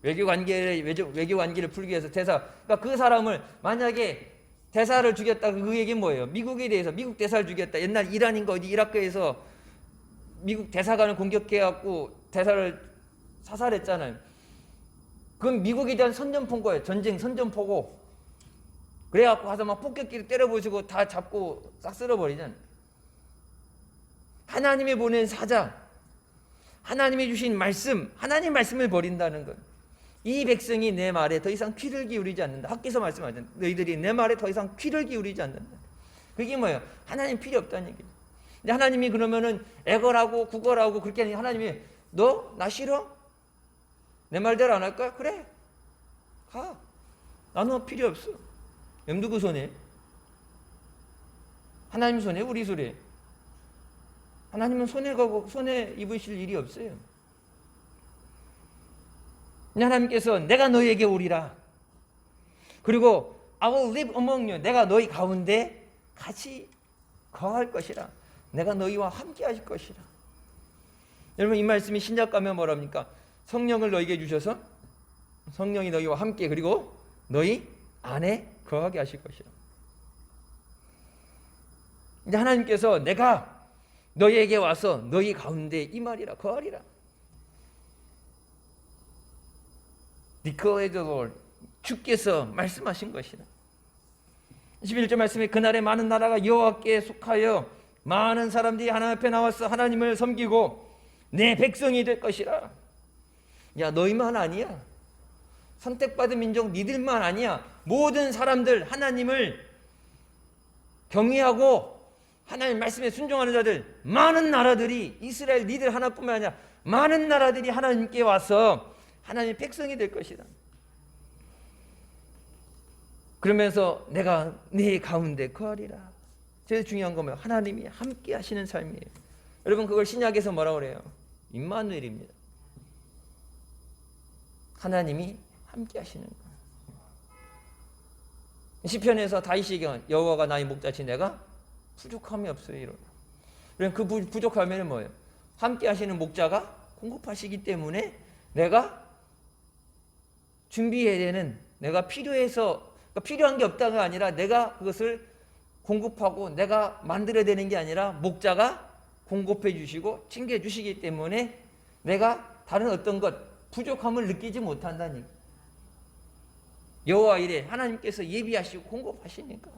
외교 관계를 풀기 위해서 대사. 그러니까 그 사람을 만약에 대사를 죽였다, 그 얘기는 뭐예요? 미국에 대해서 미국 대사를 죽였다. 옛날 이란인가 어디 이라크에서 미국 대사관을 공격해갖고 대사를 사살했잖아요. 그건 미국에 대한 선전포고예요. 전쟁 선전포고. 그래갖고 가서 막 폭격기를 때려부수고 다 잡고 싹 쓸어버리잖아요. 하나님이 보낸 사자, 하나님이 주신 말씀, 하나님 말씀을 버린다는 것. 이 백성이 내 말에 더 이상 귀를 기울이지 않는다. 학교에서 말씀하잖아요. 너희들이 내 말에 더 이상 귀를 기울이지 않는다. 그게 뭐예요? 하나님 필요 없다는 얘기죠. 근데 하나님이 그러면은 애걸하고 구걸하고 그렇게 하니 하나님이 너 나 싫어? 내 말대로 안 할 거야? 그래, 가. 나는 필요 없어. 누구 손에? 하나님 손에, 우리 손에? 하나님은 손에 가고 손에 입으실 일이 없어요. 하나님께서 내가 너희에게 오리라. 그리고 I will live among you, 내가 너희 가운데 같이 거할 것이라. 내가 너희와 함께 하실 것이라. 여러분 이 말씀이 신약 가면 뭐랍니까? 성령을 너희에게 주셔서 성령이 너희와 함께, 그리고 너희 안에 거하게 하실 것이라. 이제 하나님께서 내가 너희에게 와서 너희 가운데 임하리라, 거하리라. Declare the Lord, 주께서 말씀하신 것이라. 11절 말씀에 그날에 많은 나라가 여호와께 속하여 많은 사람들이 하나님 앞에 나와서 하나님을 섬기고 내 백성이 될 것이라. 야, 너희만 아니야. 선택받은 민족 니들만 아니야. 모든 사람들, 하나님을 경외하고 하나님 말씀에 순종하는 자들, 많은 나라들이, 이스라엘 니들 하나뿐만 아니라 많은 나라들이 하나님께 와서 하나님의 백성이 될 것이다. 그러면서 내가 네 가운데 거하리라. 제일 중요한 건 뭐예요? 하나님이 함께 하시는 삶이에요. 여러분, 그걸 신약에서 뭐라고 그래요? 임마누엘입니다. 하나님이 함께 하시는 거예요. 시편에서 다윗이 여호와가 나의 목자지 내가 부족함이 없어요. 이런. 그럼 그 부족함에는 뭐예요? 함께 하시는 목자가 공급하시기 때문에 내가 준비해야 되는, 내가 필요해서, 그러니까 필요한 게 없다가 아니라 내가 그것을 공급하고 내가 만들어야 되는 게 아니라 목자가 공급해 주시고 챙겨 주시기 때문에 내가 다른 어떤 것, 부족함을 느끼지 못한다니까. 여호와 이래 하나님께서 예비하시고 공급하시니까.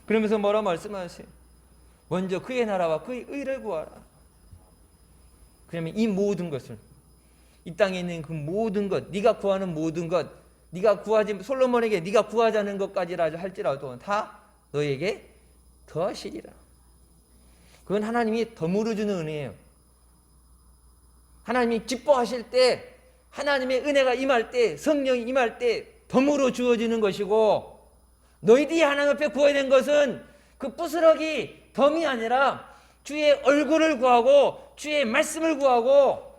그러면서 뭐라 말씀하세요? 먼저 그의 나라와 그의 의를 구하라. 그러면 이 모든 것을, 이 땅에 있는 그 모든 것, 네가 구하는 모든 것, 네가 구하지, 솔로몬에게 네가 구하자는 것까지라 할지라도 다 너에게 더하시리라. 그건 하나님이 덤으로 주는 은혜예요. 하나님이 기뻐하실 때, 하나님의 은혜가 임할 때, 성령이 임할 때 덤으로 주어지는 것이고, 너희들이 하나님 앞에 구해야 된 것은 그 부스러기 덤이 아니라 주의 얼굴을 구하고 주의 말씀을 구하고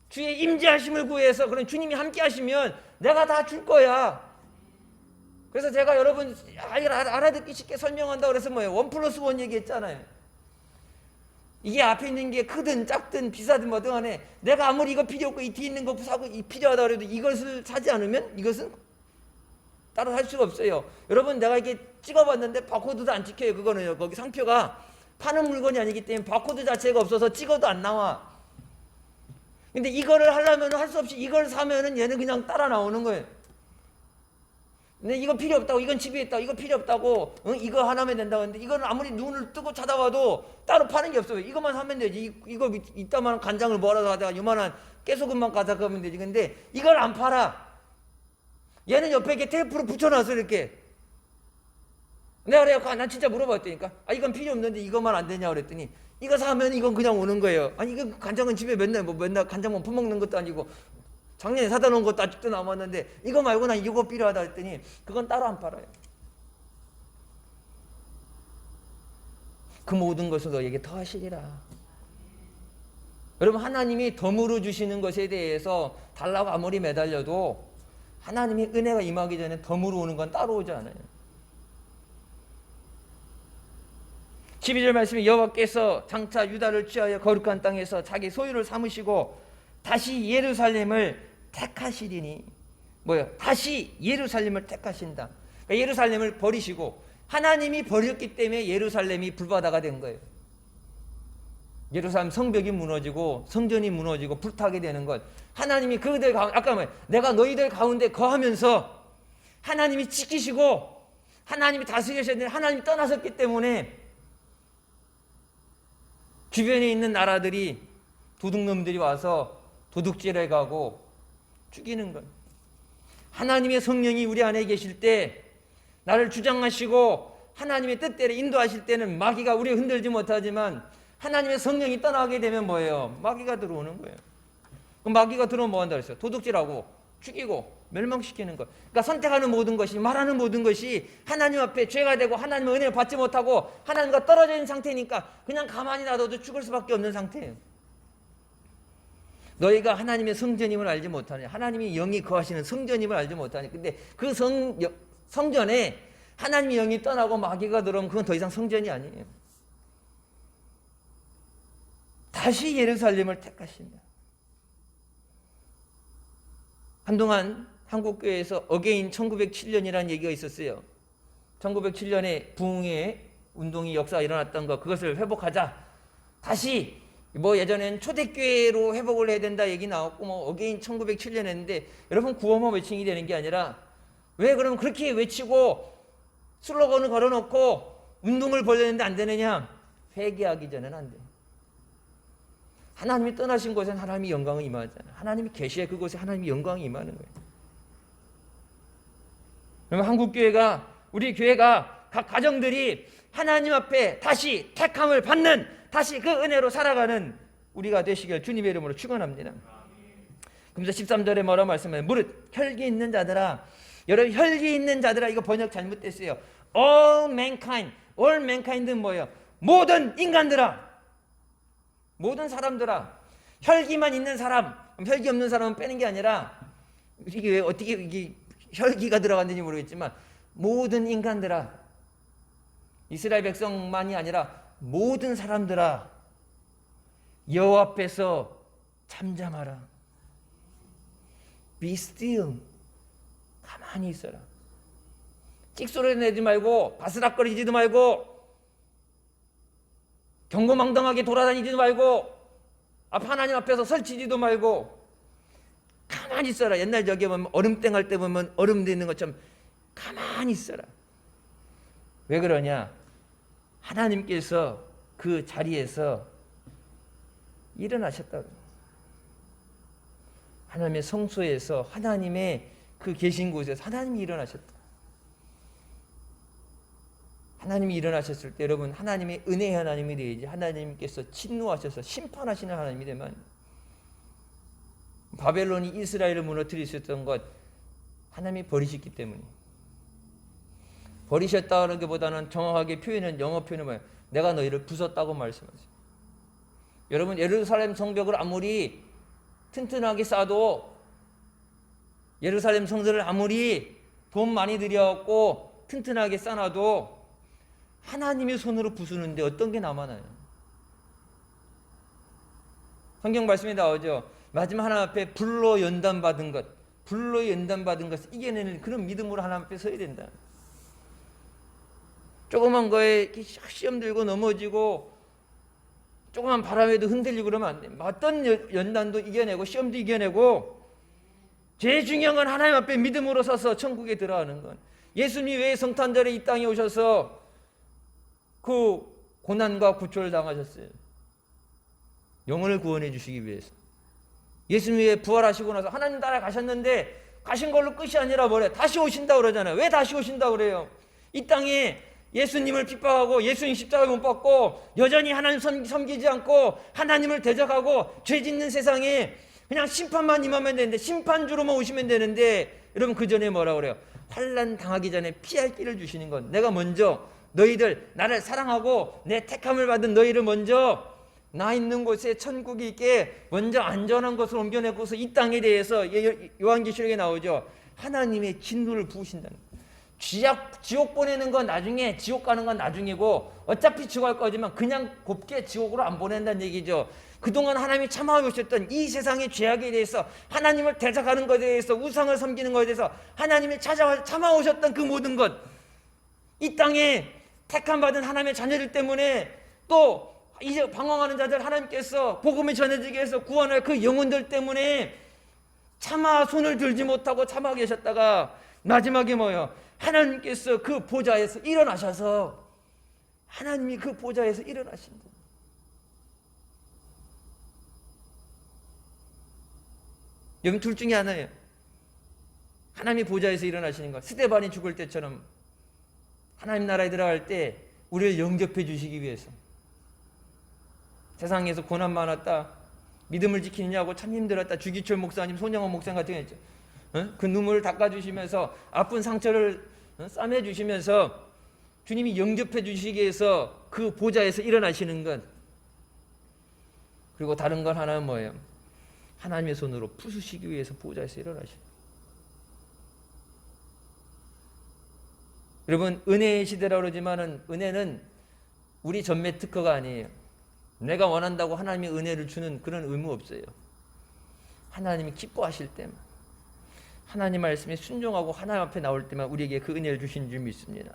주의 임재하심을 구해서, 그런 주님이 함께 하시면 내가 다 줄 거야. 그래서 제가 여러분 알아듣기 쉽게 설명한다고 그래서 뭐예요? 1+1 얘기했잖아요. 이게 앞에 있는 게 크든 작든 비싸든 뭐든 간에 내가 아무리 이거 필요 없고 이 뒤에 있는 거 사고 필요하다 그래도 이것을 사지 않으면 이것은 따로 할 수가 없어요. 여러분, 내가 이렇게 찍어봤는데 바코드도 안 찍혀요. 그거는요, 거기 상표가 파는 물건이 아니기 때문에 바코드 자체가 없어서 찍어도 안 나와. 근데 이거를 하려면 할 수 없이 이걸 사면은 얘는 그냥 따라 나오는 거예요. 근데 이거 필요 없다고, 이건 집에 있다고, 이거 필요 없다고, 이거 하나면 된다고 했는데 이거는 아무리 눈을 뜨고 찾아봐도 따로 파는 게 없어요. 이것만 사면 되지. 이거 이따만 간장을 몰아서 하다가 요만한 깨소금만 가져가면 되지. 근데 이걸 안 팔아. 얘는 옆에 이렇게 테이프로 붙여놨어, 이렇게. 내가 그래갖고 난 진짜 물어봤다니까. 이건 필요 없는데 이것만 안 되냐 그랬더니 이거 사면 이건 그냥 오는 거예요. 아니, 이거 간장은 집에 맨날 간장만 퍼먹는 것도 아니고 작년에 사다 놓은 것도 아직도 남았는데 이거 말고 난 이거 필요하다 했더니 그건 따로 안 팔아요. 그 모든 것을 너에게 더하시리라. 여러분, 하나님이 덤으로 주시는 것에 대해서 달라고 아무리 매달려도 하나님의 은혜가 임하기 전에 덤으로 오는 건 따로 오지 않아요. 12절 말씀에 여호와께서 장차 유다를 취하여 거룩한 땅에서 자기 소유를 삼으시고 다시 예루살렘을 택하시리니, 뭐예요? 다시 예루살렘을 택하신다. 그러니까 예루살렘을 버리시고, 하나님이 버렸기 때문에 예루살렘이 불바다가 된 거예요. 예루살렘 성벽이 무너지고 성전이 무너지고 불타게 되는 것, 하나님이 그들 가운데, 아까 뭐예요? 내가 너희들 가운데 거하면서 하나님이 지키시고 하나님이 다스리셨는데 하나님이 떠나셨기 때문에 주변에 있는 나라들이, 도둑놈들이 와서 도둑질해 가고 죽이는 것. 하나님의 성령이 우리 안에 계실 때, 나를 주장하시고 하나님의 뜻대로 인도하실 때는 마귀가 우리를 흔들지 못하지만 하나님의 성령이 떠나게 되면 뭐예요? 마귀가 들어오는 거예요. 그럼 마귀가 들어오면 뭐 한다 그랬어요? 도둑질하고 죽이고 멸망시키는 것. 그러니까 선택하는 모든 것이, 말하는 모든 것이 하나님 앞에 죄가 되고 하나님의 은혜를 받지 못하고 하나님과 떨어져 있는 상태니까 그냥 가만히 놔둬도 죽을 수밖에 없는 상태예요. 너희가 하나님의 성전임을 알지 못하니, 하나님이 영이 거하시는 성전임을 알지 못하니. 근데 그 성전에 하나님의 영이 떠나고 마귀가 들어오면 그건 더 이상 성전이 아니에요. 다시 예루살렘을 택하신다. 한동안 한국교회에서 어게인 1907년이라는 얘기가 있었어요. 1907년에 부흥의 운동이 역사가 일어났던 거, 그것을 회복하자. 다시 뭐 예전엔 초대교회로 회복을 해야 된다 얘기 나왔고, 뭐 어게인 1907년 했는데, 여러분 구호만 외칭이 되는 게 아니라, 왜 그러면 그렇게 외치고 슬로건을 걸어놓고 운동을 벌였는데 안 되느냐? 회개하기 전에는 안 돼. 하나님이 떠나신 곳엔 하나님이 영광이 임하잖아요. 하나님이 계시에 그곳에 하나님이 영광이 임하는 거예요. 그러면 한국교회가, 우리 교회가, 각 가정들이 하나님 앞에 다시 택함을 받는, 다시 그 은혜로 살아가는 우리가 되시길 주님의 이름으로 축원합니다. 그러면서 13절에 뭐라고 말씀해요? 무릇 혈기 있는 자들아. 여러분, 혈기 있는 자들아, 이거 번역 잘못됐어요. All mankind. All mankind은 뭐예요? 모든 인간들아, 모든 사람들아. 혈기만 있는 사람, 혈기 없는 사람은 빼는 게 아니라, 이게 왜 어떻게 이게 혈기가 들어갔는지 모르겠지만, 모든 인간들아, 이스라엘 백성만이 아니라 모든 사람들아, 여호와 앞에서 잠잠하라. Be still. 가만히 있어라. 찍소리 내지 말고, 바스락거리지도 말고, 경고망당하게 돌아다니지도 말고, 하나님 앞에서 설치지도 말고, 가만히 있어라. 옛날 저기 보면 얼음땡 할 때 보면 얼음 있는 것처럼 가만히 있어라. 왜 그러냐? 하나님께서 그 자리에서 일어나셨다. 하나님의 성소에서, 하나님의 그 계신 곳에서 하나님이 일어나셨다. 하나님이 일어나셨을 때 여러분, 하나님의 은혜의 하나님이 되야지 하나님께서 진노하셔서 심판하시는 하나님이 되면, 바벨론이 이스라엘을 무너뜨릴 수 있었던 것, 하나님이 버리셨기 때문에. 버리셨다는 것보다는 정확하게 표현은, 영어 표현은 뭐예요? 내가 너희를 부쉈다고 말씀하세요. 여러분, 예루살렘 성벽을 아무리 튼튼하게 쌓아도, 예루살렘 성전을 아무리 돈 많이 들여갖고 튼튼하게 쌓아도 하나님의 손으로 부수는데 어떤 게 남아나요? 성경 말씀에 나오죠. 마지막 하나님 앞에 불로 연단받은 것, 불로 연단받은 것을 이겨내는 그런 믿음으로 하나님 앞에 서야 된다. 조그만 거에 시험 들고 넘어지고 조그만 바람에도 흔들리고 그러면 안 돼. 어떤 연단도 이겨내고 시험도 이겨내고, 제일 중요한 건 하나님 앞에 믿음으로 서서 천국에 들어가는 건. 예수님이 왜 성탄절에 이 땅에 오셔서 그 고난과 구초를 당하셨어요? 영혼을 구원해 주시기 위해서. 예수님이 부활하시고 나서 하나님 나라에 가셨는데 가신 걸로 끝이 아니라 뭐래? 다시 오신다 그러잖아요. 왜 다시 오신다 그래요? 이 땅에 예수님을 핍박하고 예수님 십자가에 못 박고 여전히 하나님 섬기지 않고 하나님을 대적하고 죄 짓는 세상에 그냥 심판만 임하면 되는데, 심판주로만 오시면 되는데, 여러분 그 전에 뭐라 그래요? 환난 당하기 전에 피할 길을 주시는 건, 내가 먼저 너희들, 나를 사랑하고 내 택함을 받은 너희를 먼저 나 있는 곳에 천국이 있게 먼저 안전한 곳으로 옮겨내고서 이 땅에 대해서 요한계시록에 나오죠. 하나님의 진노를 부으신다는 거예요. 지옥 보내는 건 나중에, 지옥 가는 건 나중이고, 어차피 지옥 갈 거지만 그냥 곱게 지옥으로 안 보낸다는 얘기죠. 그동안 하나님이 참아오고 있었던 이 세상의 죄악에 대해서, 하나님을 대적하는 것에 대해서, 우상을 섬기는 것에 대해서 하나님이 참아오셨던 그 모든 것, 이 땅에 택함받은 하나님의 자녀들 때문에, 또 이제 방황하는 자들 하나님께서 복음이 전해지게 해서 구원할 그 영혼들 때문에 차마 손을 들지 못하고 참아 계셨다가 마지막에 뭐예요? 하나님께서 그 보좌에서 일어나셔서, 하나님이 그 보좌에서 일어나신다. 여러분, 둘 중에 하나예요. 하나님이 보좌에서 일어나시는 것. 스데반이 죽을 때처럼 하나님 나라에 들어갈 때 우리를 영접해 주시기 위해서. 세상에서 고난 많았다, 믿음을 지키느냐고 참 힘들었다, 주기철 목사님, 손영원 목사님 같은 거 있죠. 그 눈물을 닦아주시면서 아픈 상처를 싸매주시면서 주님이 영접해 주시기 위해서 그 보좌에서 일어나시는 것. 그리고 다른 건 하나는 뭐예요? 하나님의 손으로 부수시기 위해서 보좌에서 일어나시는 것. 여러분, 은혜의 시대라고 그러지만은 은혜는 우리 전매 특허가 아니에요. 내가 원한다고 하나님이 은혜를 주는 그런 의무 없어요. 하나님이 기뻐하실 때만, 하나님 말씀에 순종하고 하나님 앞에 나올 때만 우리에게 그 은혜를 주신 줄 믿습니다.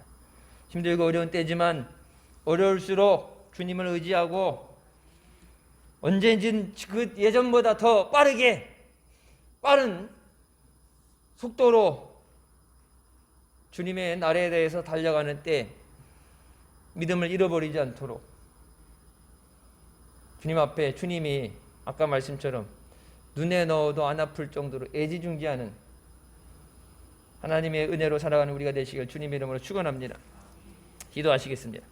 힘들고 어려운 때지만 어려울수록 주님을 의지하고 언제든 그 예전보다 더 빠른 속도로 주님의 나라에 대해서 달려가는 때 믿음을 잃어버리지 않도록 주님 앞에 주님이 아까 말씀처럼 눈에 넣어도 안 아플 정도로 애지중지하는 하나님의 은혜로 살아가는 우리가 되시길 주님의 이름으로 축원합니다. 기도하시겠습니다.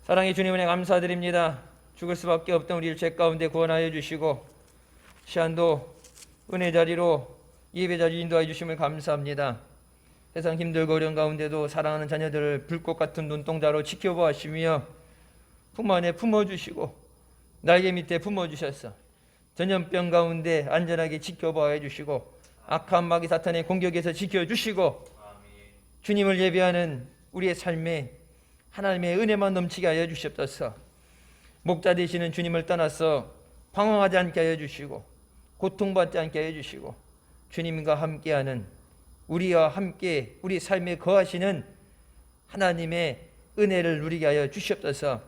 사랑의 주님 은혜 감사드립니다. 죽을 수밖에 없던 우리를 죄 가운데 구원하여 주시고 시한도 은혜 자리로 예배 자리 인도하여 주심을 감사합니다. 세상 힘들고 어려운 가운데도 사랑하는 자녀들을 불꽃 같은 눈동자로 지켜보시며 품 안에 품어주시고 날개 밑에 품어주셔서 전염병 가운데 안전하게 지켜봐 주시고 악한 마귀 사탄의 공격에서 지켜주시고 주님을 예배하는 우리의 삶에 하나님의 은혜만 넘치게 하여 주시옵소서. 목자 되시는 주님을 떠나서 방황하지 않게 하여 주시고 고통받지 않게 하여 주시고 주님과 함께하는 우리와 함께 우리 삶에 거하시는 하나님의 은혜를 누리게 하여 주시옵소서.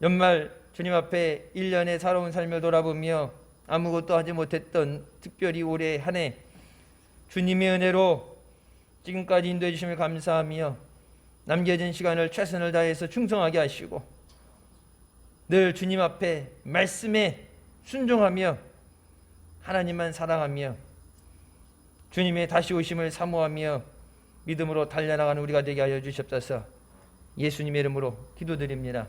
연말 주님 앞에 1년의 살아온 삶을 돌아보며 아무것도 하지 못했던 특별히 올해 한 해 주님의 은혜로 지금까지 인도해 주심을 감사하며 남겨진 시간을 최선을 다해서 충성하게 하시고 늘 주님 앞에 말씀에 순종하며 하나님만 사랑하며 주님의 다시 오심을 사모하며 믿음으로 달려나가는 우리가 되게 하여 주시옵소서. 예수님의 이름으로 기도드립니다.